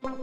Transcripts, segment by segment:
Thank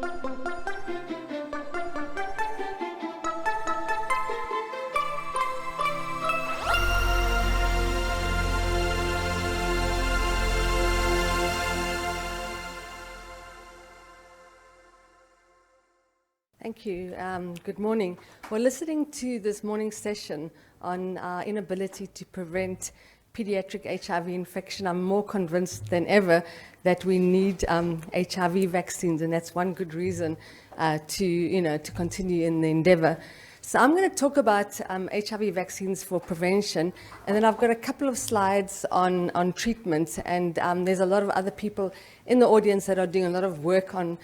you. Good morning. Well, listening to this morning's session on our inability to prevent pediatric HIV infection, I'm more convinced than ever that we need HIV vaccines, and that's one good reason to continue in the endeavor. So I'm going to talk about HIV vaccines for prevention, and then I've got a couple of slides on treatment, and there's a lot of other people in the audience that are doing a lot of work on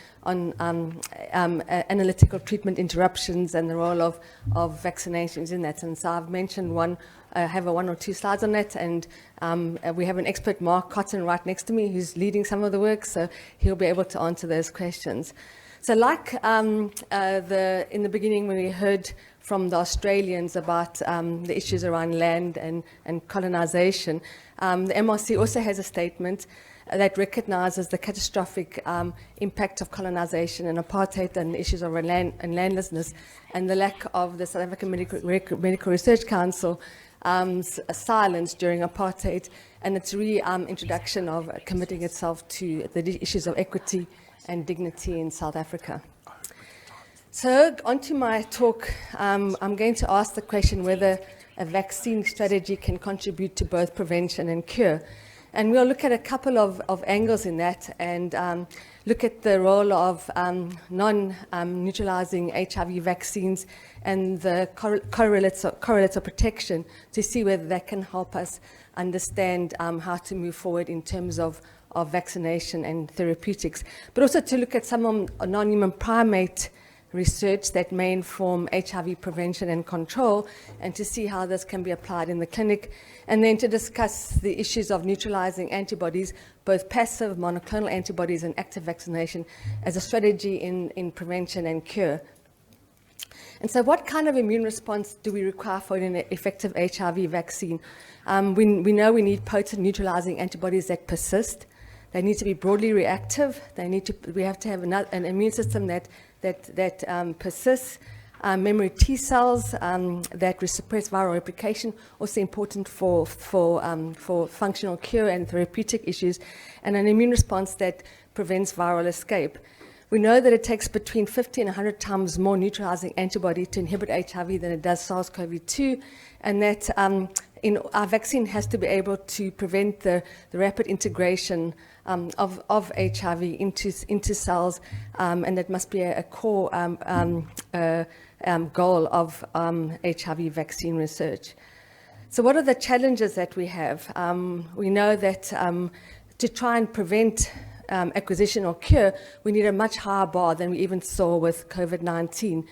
analytical treatment interruptions and the role of vaccinations in that. And so I've mentioned one, I have one or two slides on that, and we have an expert, Mark Cotton, right next to me, who's leading some of the work, so he'll be able to answer those questions. So like in the beginning when we heard from the Australians about the issues around land and colonization, the MRC also has a statement that recognizes the catastrophic impact of colonization and apartheid and issues of land and landlessness, and the lack of the South African Medical Research Council silence during apartheid, and its reintroduction of committing itself to the issues of equity and dignity in South Africa. So onto my talk, I'm going to ask the question whether a vaccine strategy can contribute to both prevention and cure. And we'll look at a couple of angles in that, and look at the role of non-neutralizing HIV vaccines and the correlates of protection to see whether that can help us understand how to move forward in terms of vaccination and therapeutics, but also to look at some non-human primate research that may inform HIV prevention and control, and to see how this can be applied in the clinic, and then to discuss the issues of neutralizing antibodies, both passive monoclonal antibodies and active vaccination, as a strategy in prevention and cure. And so what kind of immune response do we require for an effective HIV vaccine? We know we need potent neutralizing antibodies that persist. They need to be broadly reactive. We have to have an immune system that persists. Memory T cells that suppress viral replication, also important for functional cure and therapeutic issues, and an immune response that prevents viral escape. We know that it takes between 50 and 100 times more neutralizing antibody to inhibit HIV than it does SARS-CoV-2, and that our vaccine has to be able to prevent the rapid integration of HIV into cells, and that must be a core goal of HIV vaccine research. So what are the challenges that we have? We know that to try and prevent acquisition or cure, we need a much higher bar than we even saw with COVID-19.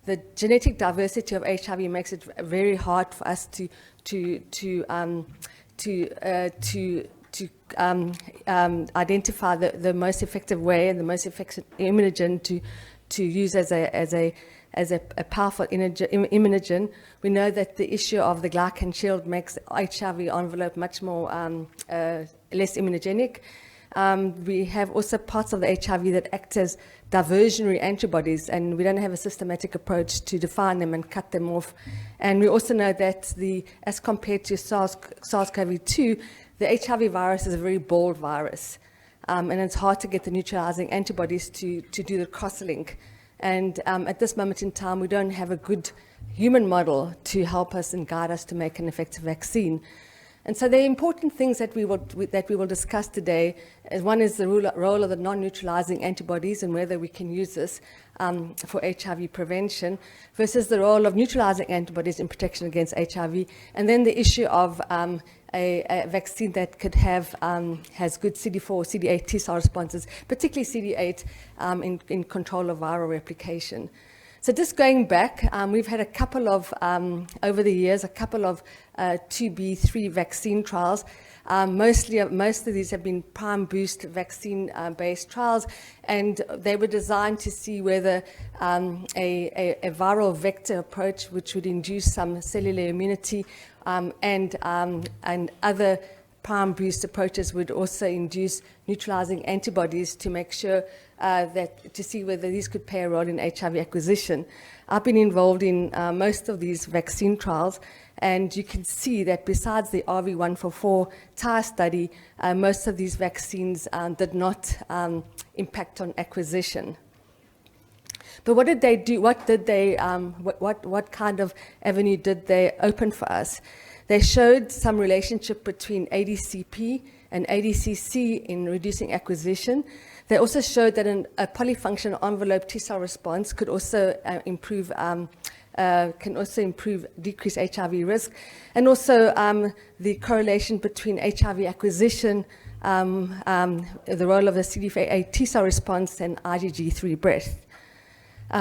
The genetic diversity of HIV makes it very hard for us to identify the most effective way and the most effective immunogen to use as a powerful immunogen. We know that the issue of the glycan shield makes HIV envelope much more less immunogenic. We have also parts of the HIV that act as diversionary antibodies, and we don't have a systematic approach to define them and cut them off. And we also know that as compared to SARS-CoV-2, the HIV virus is a very bold virus, and it's hard to get the neutralizing antibodies to do the cross-link. And at this moment in time, we don't have a good human model to help us and guide us to make an effective vaccine. And so the important things that we will discuss today one is the role of the non-neutralizing antibodies and whether we can use this for HIV prevention, versus the role of neutralizing antibodies in protection against HIV, and then the issue of a vaccine that could has good CD4 or CD8 T cell responses, particularly CD8 in control of viral replication. So just going back, we've had a couple of, over the years, a couple of 2B3 vaccine trials. Most of these have been prime boost vaccine-based trials, and they were designed to see whether a viral vector approach, which would induce some cellular immunity and other prime boost approaches would also induce neutralizing antibodies to make sure to see whether these could play a role in HIV acquisition. I've been involved in most of these vaccine trials, and you can see that besides the RV144 TIRE study, most of these vaccines did not impact on acquisition. But what did they do? What kind of avenue did they open for us? They showed some relationship between ADCP and ADCC in reducing acquisition. They also showed that a polyfunctional envelope T-cell response could also decrease HIV risk, and also the correlation between HIV acquisition, the role of the CD8 T-cell response, and IgG3 breadth.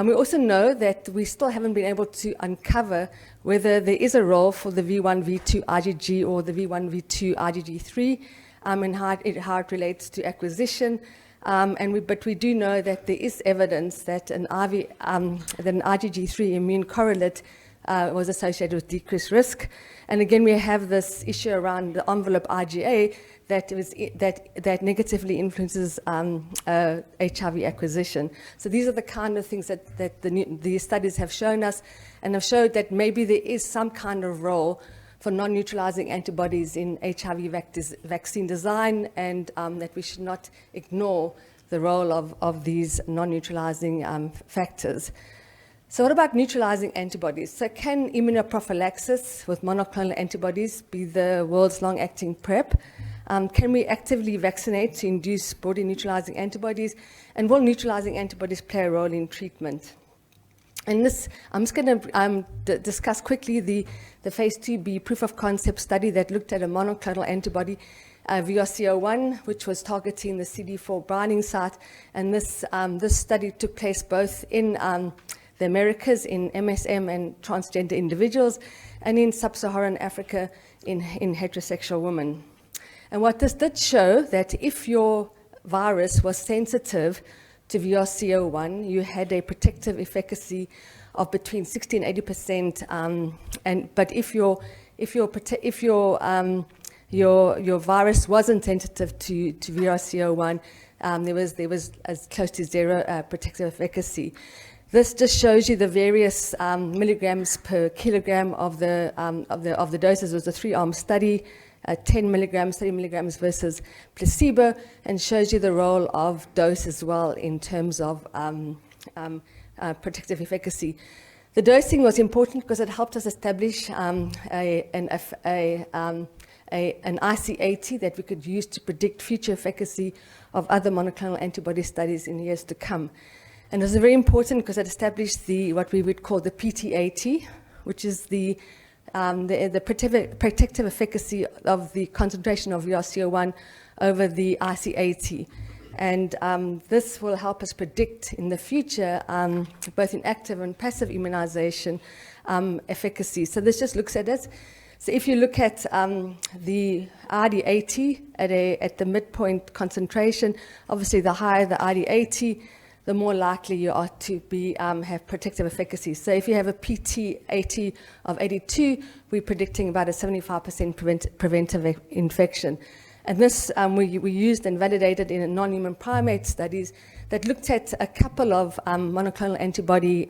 We also know that we still haven't been able to uncover whether there is a role for the V1, V2 IgG or the V1, V2 IgG3 and how it relates to acquisition. But we do know that there is evidence that an IgG3 immune correlate was associated with decreased risk. And again, we have this issue around the envelope IgA that negatively influences HIV acquisition. So these are the kind of things that these studies have shown us, and have showed that maybe there is some kind of role for non-neutralizing antibodies in HIV vaccine design, and that we should not ignore the role of these non-neutralizing factors. So what about neutralizing antibodies? So can immunoprophylaxis with monoclonal antibodies be the world's long-acting PrEP? Can we actively vaccinate to induce body neutralizing antibodies? And will neutralizing antibodies play a role in treatment? And this, I'm just going to discuss quickly the phase 2b proof of concept study that looked at a monoclonal antibody, VRC01, which was targeting the CD4 binding site. And this study took place both in the Americas, in MSM and transgender individuals, and in sub-Saharan Africa in heterosexual women. And what this did show, that if your virus was sensitive to VRC01, you had a protective efficacy of between 60 and 80%. But if your virus wasn't sensitive to VRC01, there was as close to zero protective efficacy. This just shows you the various milligrams per kilogram of the doses. It was a 3-arm study. 10 milligrams, 30 milligrams versus placebo, and shows you the role of dose as well in terms of protective efficacy. The dosing was important because it helped us establish an IC80 that we could use to predict future efficacy of other monoclonal antibody studies in years to come. And it was very important because it established what we would call the PT80, which is the protective efficacy of the concentration of VRC01 over the IC80. And this will help us predict in the future, both in active and passive immunization, efficacy. So this just looks at it. So if you look at the ID80 at the midpoint concentration, obviously the higher the ID80, the more likely you are to have protective efficacy. So if you have a PT80 of 82, we're predicting about a 75% preventive infection. And this we used and validated in non-human primate studies that looked at a couple of monoclonal antibody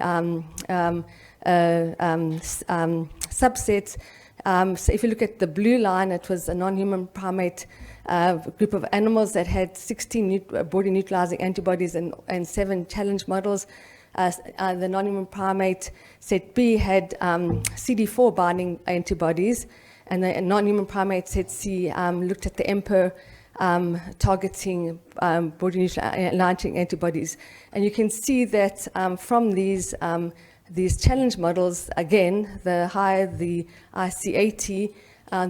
subsets. So if you look at the blue line, it was a non-human primate group of animals that had 16 body neutralizing antibodies and 7 challenge models. The non-human primate set B had CD4 binding antibodies, and the non-human primate set C looked at the EMPER targeting body neutralizing antibodies. And you can see that from these challenge models, again, the higher the IC80,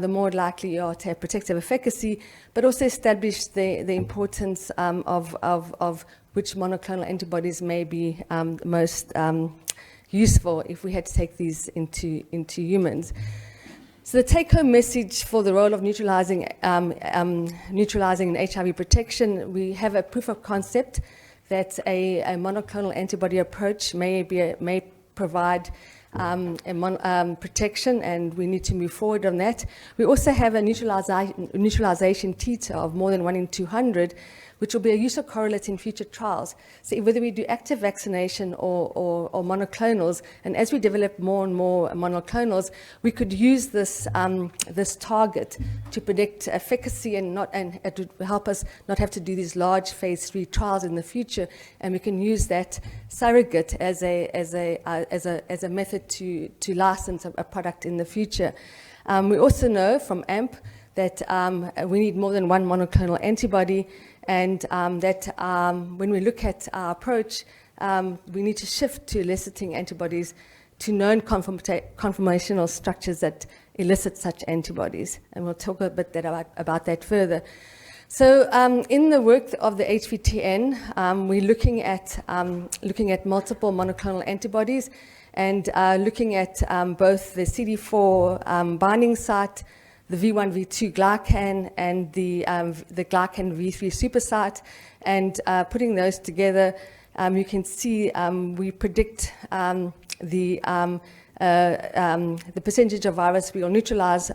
the more likely you are to have protective efficacy, but also establish the importance of which monoclonal antibodies may be most useful if we had to take these into humans. So the take-home message for the role of neutralizing in HIV protection, we have a proof of concept that a monoclonal antibody approach may provide protection, and we need to move forward on that. We also have a neutralization titer of more than 1 in 200, which will be a useful correlate in future trials. So whether we do active vaccination or monoclonals, and as we develop more and more monoclonals, we could use this this target to predict efficacy and it would help us not have to do these large phase 3 trials in the future, and we can use that surrogate as a method to license a product in the future. We also know from AMP that we need more than one monoclonal antibody, and that when we look at our approach, we need to shift to eliciting antibodies to known conformational structures that elicit such antibodies. And we'll talk a bit about that further. So in the work of the HVTN, we're looking at multiple monoclonal antibodies and looking at both the CD4 binding site, the V1, V2 glycan, and the glycan V3 supersite, and putting those together, you can see we predict the percentage of virus we will neutralize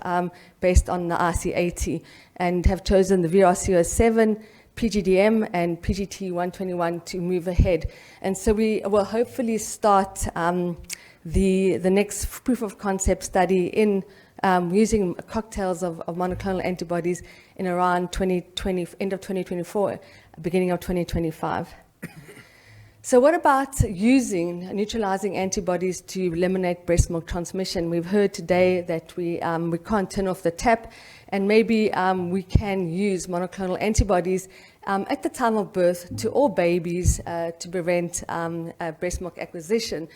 based on the IC80, and have chosen the VRC07, PGDM, and PGT121 to move ahead. And so we will hopefully start the next proof of concept study in using cocktails of monoclonal antibodies in around end of 2024, beginning of 2025. So what about using neutralizing antibodies to eliminate breast milk transmission? We've heard today that we can't turn off the tap, and maybe we can use monoclonal antibodies at the time of birth to all babies to prevent breast milk acquisition.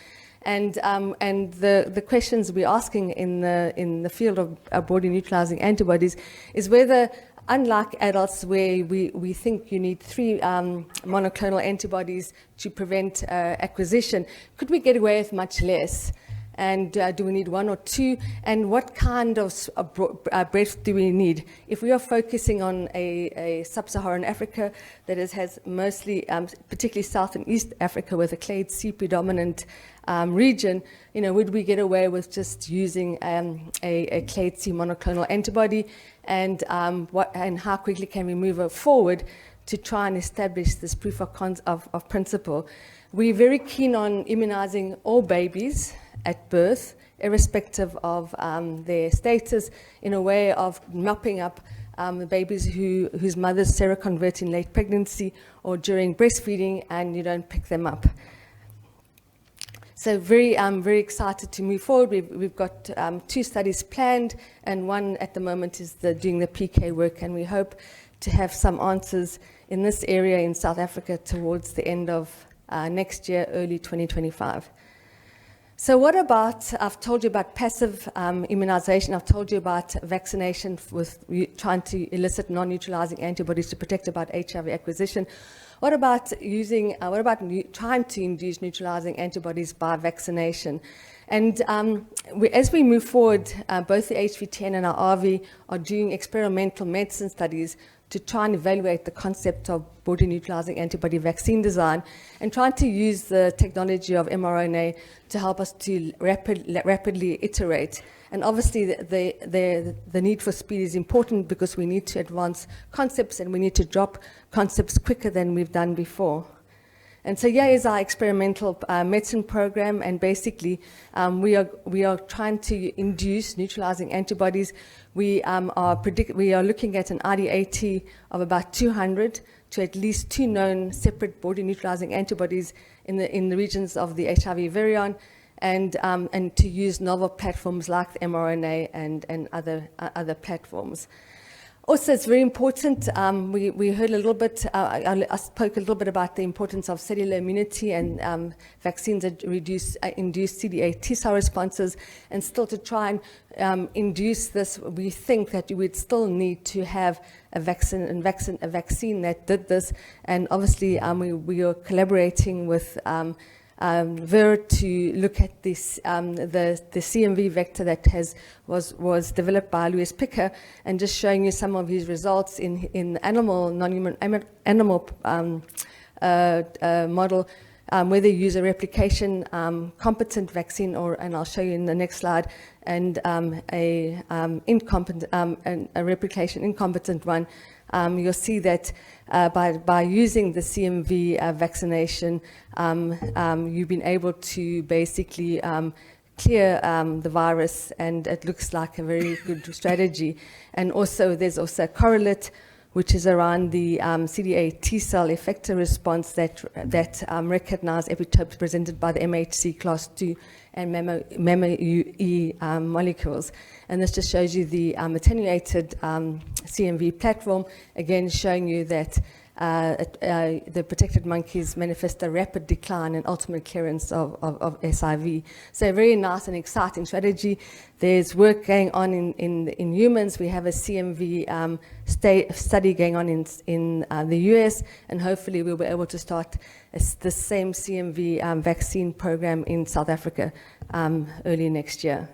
And the questions we're asking in the field of body neutralizing antibodies is whether, unlike adults where we think you need 3 monoclonal antibodies to prevent acquisition, could we get away with much less? And do we need 1 or 2? And what kind of breadth do we need? If we are focusing on a sub-Saharan Africa that has mostly, particularly South and East Africa with a clade C predominant region, would we get away with just using a clade C monoclonal antibody? And how quickly can we move forward to try and establish this proof of principle? We're very keen on immunizing all babies at birth, irrespective of their status, in a way of mapping up the babies whose mothers seroconvert in late pregnancy or during breastfeeding, and you don't pick them up. So very excited to move forward. We've got 2 studies planned, and one at the moment is doing the PK work, and we hope to have some answers in this area in South Africa towards the end of next year, early 2025. So what about, I've told you about passive immunization, I've told you about vaccination with trying to elicit non-neutralizing antibodies to protect about HIV acquisition. What about trying to induce neutralizing antibodies by vaccination? And as we move forward, both the HVTN and our RV are doing experimental medicine studies to try and evaluate the concept of body neutralizing antibody vaccine design, and trying to use the technology of mRNA to help us to rapidly iterate. And obviously the need for speed is important, because we need to advance concepts and we need to drop concepts quicker than we've done before. And so here is our experimental medicine program, and basically we are trying to induce neutralizing antibodies. We are looking at an ID80 of about 200 to at least 2 known separate body neutralizing antibodies in the regions of the HIV virion, and to use novel platforms like the mRNA and other platforms. Also, it's very important, we heard a little bit, I spoke a little bit about the importance of cellular immunity and vaccines that induce CD8 T-cell responses, and still to try and induce this, we think that you would still need to have a vaccine that did this. And obviously we are collaborating with Ver to look at this, the CMV vector that was developed by Louis Picker, and just showing you some of his results in animal, non-human animal model, whether you use a replication competent vaccine and I'll show you in the next slide, and a replication incompetent one, you'll see that by using the CMV vaccination, you've been able to basically clear the virus, and it looks like a very good strategy. And also, there's also a correlate, which is around the CD8 T-cell effector response that recognize epitopes presented by the MHC class 2 and MMUE molecules. And this just shows you the attenuated CMV platform, again showing you that the protected monkeys manifest a rapid decline and ultimate clearance of SIV. So a very nice and exciting strategy. There's work going on in humans. We have a CMV study going on in the US, and hopefully we'll be able to start the same CMV vaccine program in South Africa early next year.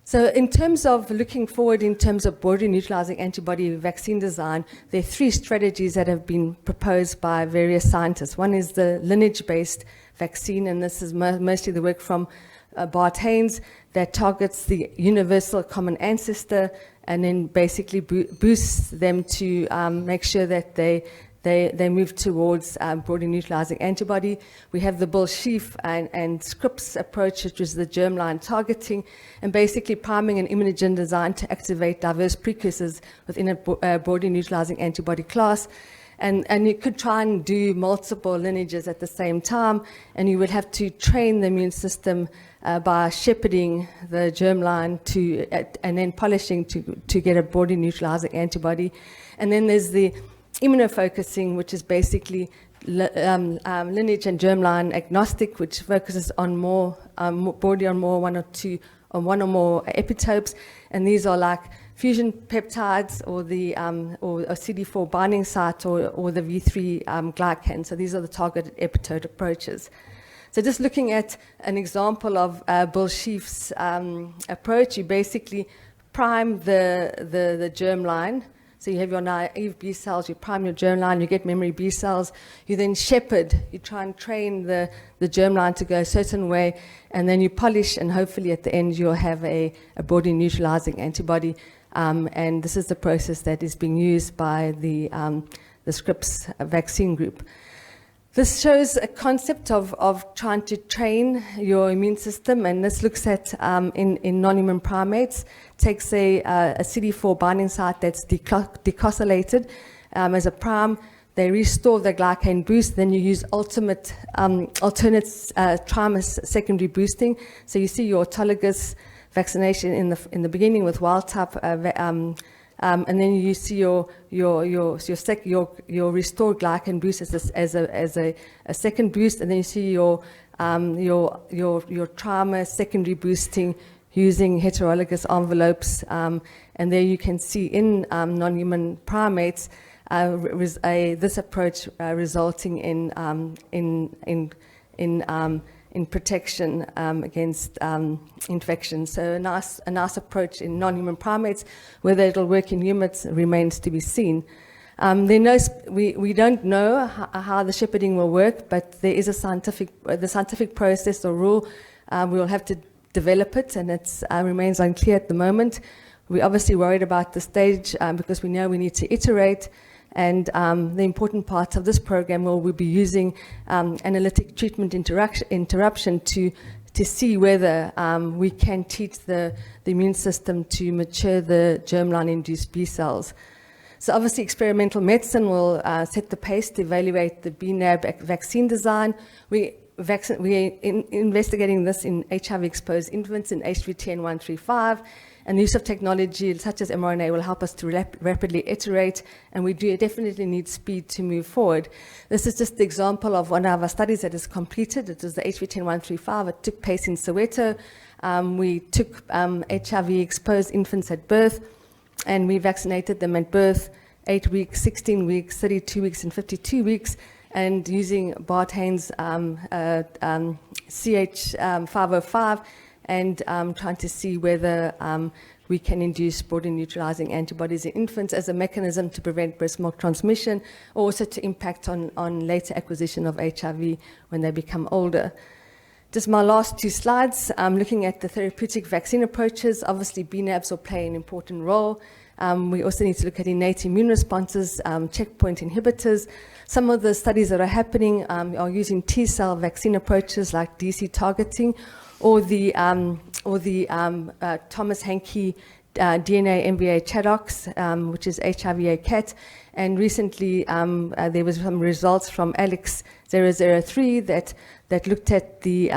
So in terms of looking forward, in terms of broadly neutralizing antibody vaccine design, there are 3 strategies that have been proposed by various scientists. One is the lineage-based vaccine, and this is mostly the work from Bart Haynes, that targets the universal common ancestor and then basically boosts them to make sure that they move towards broadly neutralizing antibody. We have the Bull-Sheaf and Scripps approach, which is the germline targeting, and basically priming an immunogen designed to activate diverse precursors within a broadly neutralizing antibody class. And you could try and do multiple lineages at the same time, and you would have to train the immune system by shepherding the germline and then polishing to get a broadly neutralizing antibody. And then there's the immunofocusing, which is basically lineage and germline agnostic, which focuses on broadly on one or more epitopes, and these are like fusion peptides or the or a CD4 binding site or the V3 glycan. So these are the targeted epitope approaches. So just looking at an example of Bull-Sheaf's approach, you basically prime the germline. So you have your naive B cells, you prime your germline, you get memory B cells, you then shepherd, you try and train the germline to go a certain way, and then you polish, and hopefully at the end you'll have a broadly neutralizing antibody. And this is the process that is being used by the Scripps vaccine group. This shows a concept of trying to train your immune system, and this looks at, in non-human primates, takes a CD4 binding site that's decosylated as a prime. They restore the glycan boost, then you use alternate trimer secondary boosting. So you see your autologous vaccination in the beginning with wild type, and then you see your restored glycan boost as a second boost, and then you see your trimer secondary boosting using heterologous envelopes, and there you can see in non-human primates this approach resulting in protection against infection. So a nice approach in non-human primates. Whether it'll work in humans remains to be seen. We don't know how the shepherding will work, but there is the scientific process or rule. We will have to develop it, and it remains unclear at the moment. We're obviously worried about the stage because we know we need to iterate. And the important part of this program will be using analytic treatment interruption to see whether we can teach the immune system to mature the germline-induced B cells. So obviously experimental medicine will set the pace to evaluate the BNAB vaccine design. We're investigating this in HIV-exposed infants in HV10135. And the use of technology such as mRNA will help us to rapidly iterate, and we do definitely need speed to move forward. This is just the example of one of our studies that is completed. It was the HV10135. It took place in Soweto. We took HIV-exposed infants at birth, and we vaccinated them at birth 8 weeks, 16 weeks, 32 weeks, and 52 weeks, and using Bart Haynes CH505, and trying to see whether we can induce broadly neutralizing antibodies in infants as a mechanism to prevent breast milk transmission, or also to impact on later acquisition of HIV when they become older. Just my last two slides, looking at the therapeutic vaccine approaches. Obviously, BNABs will play an important role. We also need to look at innate immune responses, checkpoint inhibitors. Some of the studies that are happening are using T-cell vaccine approaches like DC targeting, or the Thomas Hankey DNA MVA Chadox, which is HIV-ACAT. And recently, there was some results from Alex 003 that looked at the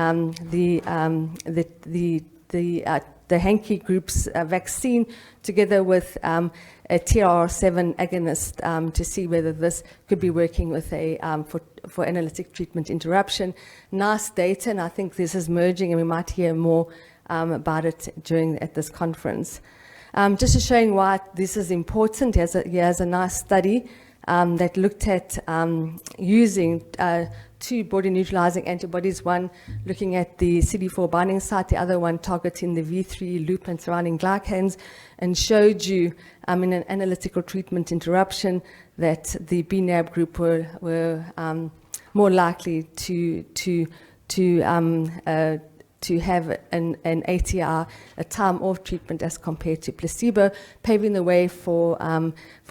Hankey group's vaccine together with a TLR7 agonist to see whether this could be working with a for analytic treatment interruption. Nice data, and I think this is merging, and we might hear more about it at this conference. Just to showing why this is important, here's a nice study that looked at using two body neutralizing antibodies, one looking at the CD4 binding site, the other one targeting the V3 loop and surrounding glycans, and showed you in an analytical treatment interruption that the BNAB group were more likely to have an ATR, a time off treatment, as compared to placebo, paving the way for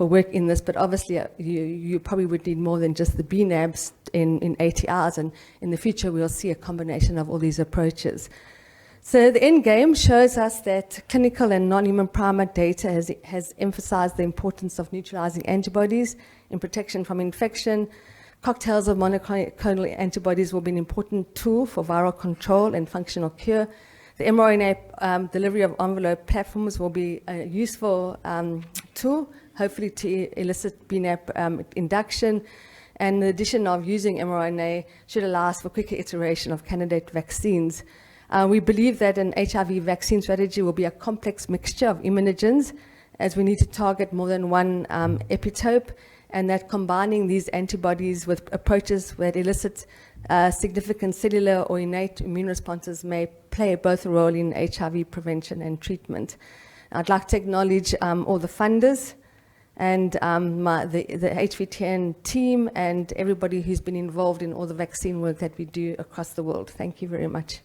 work in this. But obviously, you probably would need more than just the BNABs in ATRs, and in the future we'll see a combination of all these approaches. So the end game shows us that clinical and non-human primate data has emphasized the importance of neutralizing antibodies in protection from infection. Cocktails of monoclonal antibodies will be an important tool for viral control and functional cure. The mRNA delivery of envelope platforms will be a useful tool, hopefully to elicit BNAB induction. And the addition of using mRNA should allow us for quicker iteration of candidate vaccines. We believe that an HIV vaccine strategy will be a complex mixture of immunogens, as we need to target more than one epitope, and that combining these antibodies with approaches that elicit significant cellular or innate immune responses may play both a role in HIV prevention and treatment. I'd like to acknowledge all the funders and the HVTN team and everybody who's been involved in all the vaccine work that we do across the world. Thank you very much.